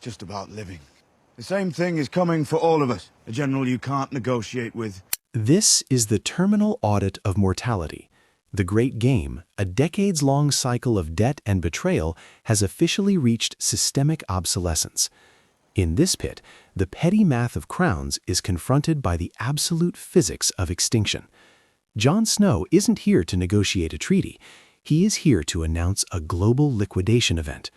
just about living. The same thing is coming for all of us. A general you can't negotiate with. This is the terminal audit of mortality. The Great Game, a decades-long cycle of debt and betrayal, has officially reached systemic obsolescence. In this pit, the petty math of crowns is confronted by the absolute physics of extinction. Jon Snow isn't here to negotiate a treaty. He is here to announce a global liquidation event.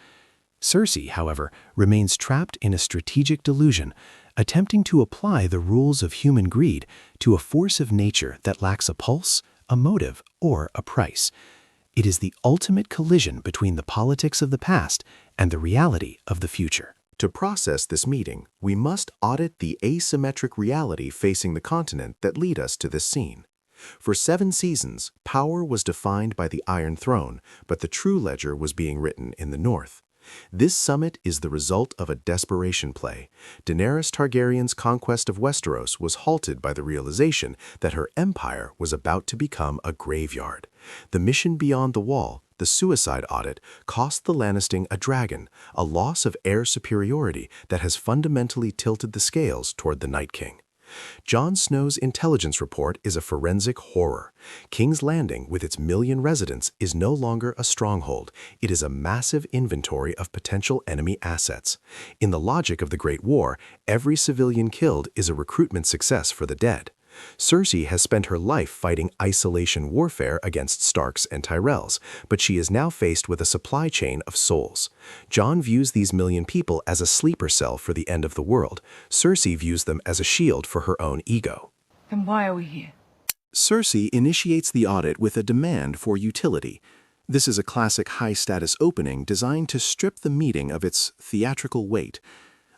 Cersei, however, remains trapped in a strategic delusion, attempting to apply the rules of human greed to a force of nature that lacks a pulse, a motive, or a price. It is the ultimate collision between the politics of the past and the reality of the future. To process this meeting, we must audit the asymmetric reality facing the continent that lead us to this scene. For 7 seasons, power was defined by the Iron Throne, but the true ledger was being written in the north. This summit is the result of a desperation play. Daenerys Targaryen's conquest of Westeros was halted by the realization that her empire was about to become a graveyard. The mission beyond the wall, the suicide audit, cost the Lannisters a dragon, a loss of heir superiority that has fundamentally tilted the scales toward the Night King. Jon Snow's intelligence report is a forensic horror. King's Landing, with its 1 million residents, is no longer a stronghold. It is a massive inventory of potential enemy assets. In the logic of the Great War, every civilian killed is a recruitment success for the dead. Cersei has spent her life fighting isolation warfare against Starks and Tyrells, but she is now faced with a supply chain of souls. Jon views these 1 million people as a sleeper cell for the end of the world. Cersei views them as a shield for her own ego. Then why are we here? Cersei initiates the audit with a demand for utility. This is a classic high-status opening designed to strip the meeting of its theatrical weight.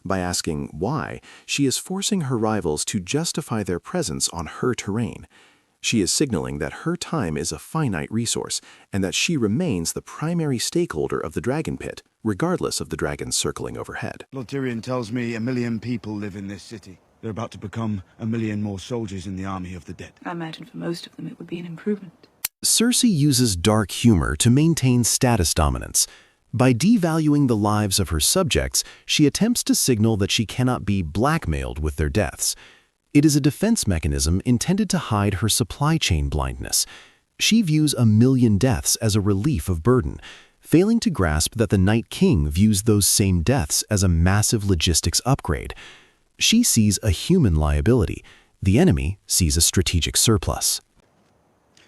By asking why, she is forcing her rivals to justify their presence on her terrain. She is signaling that her time is a finite resource and that she remains the primary stakeholder of the dragon pit, regardless of the dragons circling overhead. Lord Tyrion tells me 1 million people live in this city. They're about to become 1 million more soldiers in the army of the dead. I imagine for most of them it would be an improvement. Cersei uses dark humor to maintain status dominance. By devaluing the lives of her subjects, she attempts to signal that she cannot be blackmailed with their deaths. It is a defense mechanism intended to hide her supply chain blindness. She views 1 million deaths as a relief of burden, failing to grasp that the Night King views those same deaths as a massive logistics upgrade. She sees a human liability. The enemy sees a strategic surplus.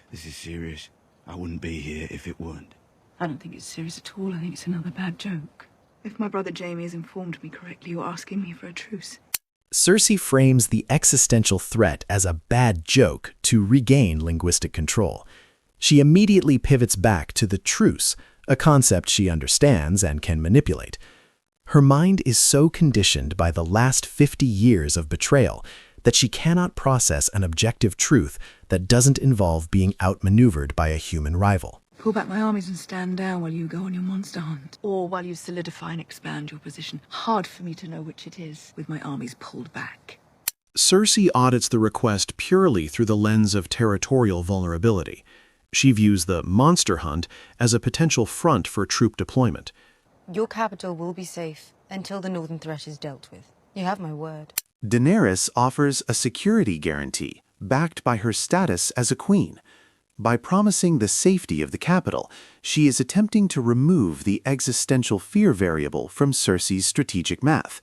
This is serious. I wouldn't be here if it weren't. I don't think it's serious at all. I think it's another bad joke. If my brother Jaime has informed me correctly, you're asking me for a truce. Cersei frames the existential threat as a bad joke to regain linguistic control. She immediately pivots back to the truce, a concept she understands and can manipulate. Her mind is so conditioned by the last 50 years of betrayal that she cannot process an objective truth that doesn't involve being outmaneuvered by a human rival. Pull back my armies and stand down while you go on your monster hunt. Or while you solidify and expand your position. Hard for me to know which it is, with my armies pulled back. Cersei audits the request purely through the lens of territorial vulnerability. She views the monster hunt as a potential front for troop deployment. Your capital will be safe until the northern threat is dealt with. You have my word. Daenerys offers a security guarantee, backed by her status as a queen. By promising the safety of the capital, she is attempting to remove the existential fear variable from Cersei's strategic math.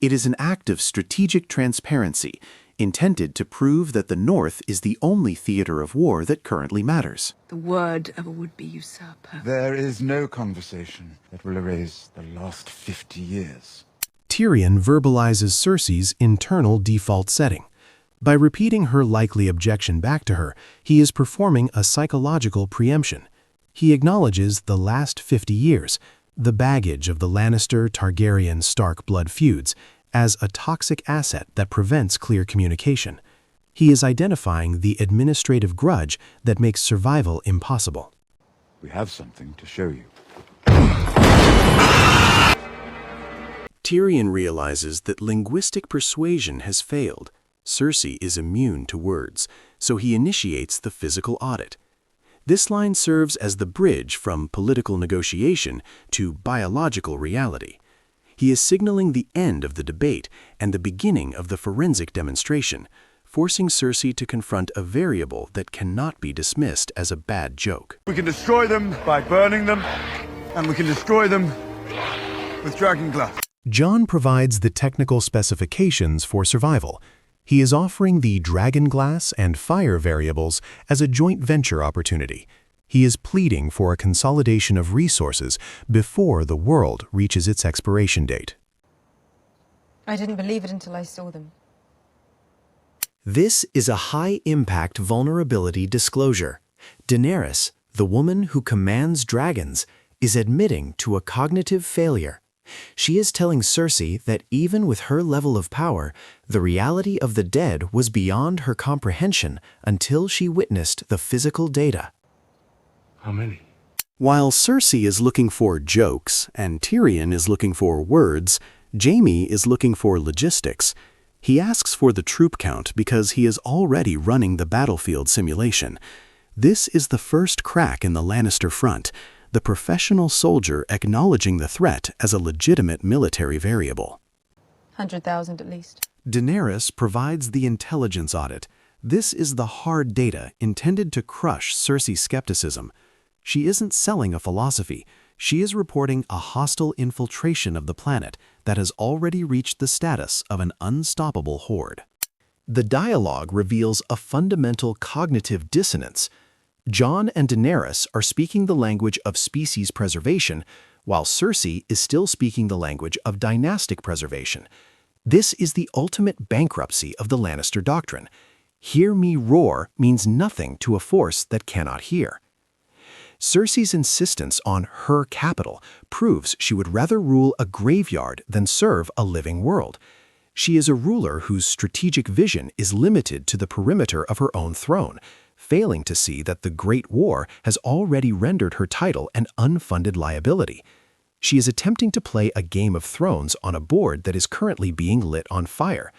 It is an act of strategic transparency, intended to prove that the North is the only theater of war that currently matters. The word of a would-be usurper. There is no conversation that will erase the last 50 years. Tyrion verbalizes Cersei's internal default setting. By repeating her likely objection back to her, he is performing a psychological preemption. He acknowledges the last 50 years, the baggage of the Lannister, Targaryen, Stark blood feuds, as a toxic asset that prevents clear communication. He is identifying the administrative grudge that makes survival impossible. We have something to show you. Tyrion realizes that linguistic persuasion has failed. Cersei is immune to words, so he initiates the physical audit. This line serves as the bridge from political negotiation to biological reality. He is signaling the end of the debate and the beginning of the forensic demonstration, forcing Cersei to confront a variable that cannot be dismissed as a bad joke. We can destroy them by burning them, and we can destroy them with dragonglass. Jon provides the technical specifications for survival. He is offering the dragonglass and fire variables as a joint venture opportunity. He is pleading for a consolidation of resources before the world reaches its expiration date. I didn't believe it until I saw them. This is a high-impact vulnerability disclosure. Daenerys, the woman who commands dragons, is admitting to a cognitive failure. She is telling Cersei that even with her level of power, the reality of the dead was beyond her comprehension until she witnessed the physical data. How many? While Cersei is looking for jokes and Tyrion is looking for words, Jaime is looking for logistics. He asks for the troop count because he is already running the battlefield simulation. This is the first crack in the Lannister front, the professional soldier acknowledging the threat as a legitimate military variable. 100,000 at least. Daenerys provides the intelligence audit. This is the hard data intended to crush Cersei's skepticism. She isn't selling a philosophy. She is reporting a hostile infiltration of the planet that has already reached the status of an unstoppable horde. The dialogue reveals a fundamental cognitive dissonance. Jon and Daenerys are speaking the language of species preservation, while Cersei is still speaking the language of dynastic preservation. This is the ultimate bankruptcy of the Lannister doctrine. Hear me roar means nothing to a force that cannot hear. Cersei's insistence on her capital proves she would rather rule a graveyard than serve a living world. She is a ruler whose strategic vision is limited to the perimeter of her own throne, failing to see that the Great War has already rendered her title an unfunded liability. She is attempting to play a Game of Thrones on a board that is currently being lit on fire.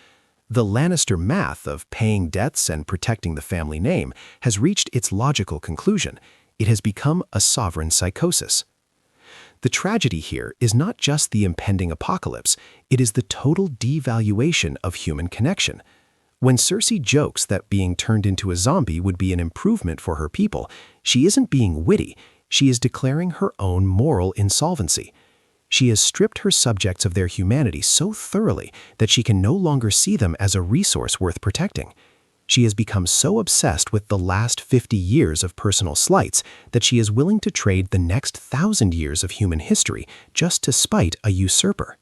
The Lannister math of paying debts and protecting the family name has reached its logical conclusion. It has become a sovereign psychosis. The tragedy here is not just the impending apocalypse, it is the total devaluation of human connection. When Cersei jokes that being turned into a zombie would be an improvement for her people, she isn't being witty, she is declaring her own moral insolvency. She has stripped her subjects of their humanity so thoroughly that she can no longer see them as a resource worth protecting. She has become so obsessed with the last 50 years of personal slights that she is willing to trade the next 1,000 years of human history just to spite a usurper.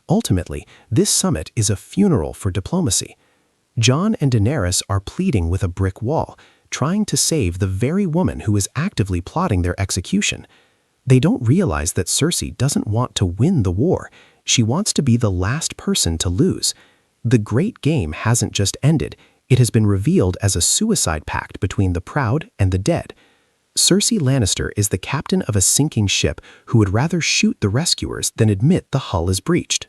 Ultimately, this summit is a funeral for diplomacy. Jon and Daenerys are pleading with a brick wall, trying to save the very woman who is actively plotting their execution. They don't realize that Cersei doesn't want to win the war. She wants to be the last person to lose. The great game hasn't just ended. It has been revealed as a suicide pact between the proud and the dead. Cersei Lannister is the captain of a sinking ship who would rather shoot the rescuers than admit the hull is breached.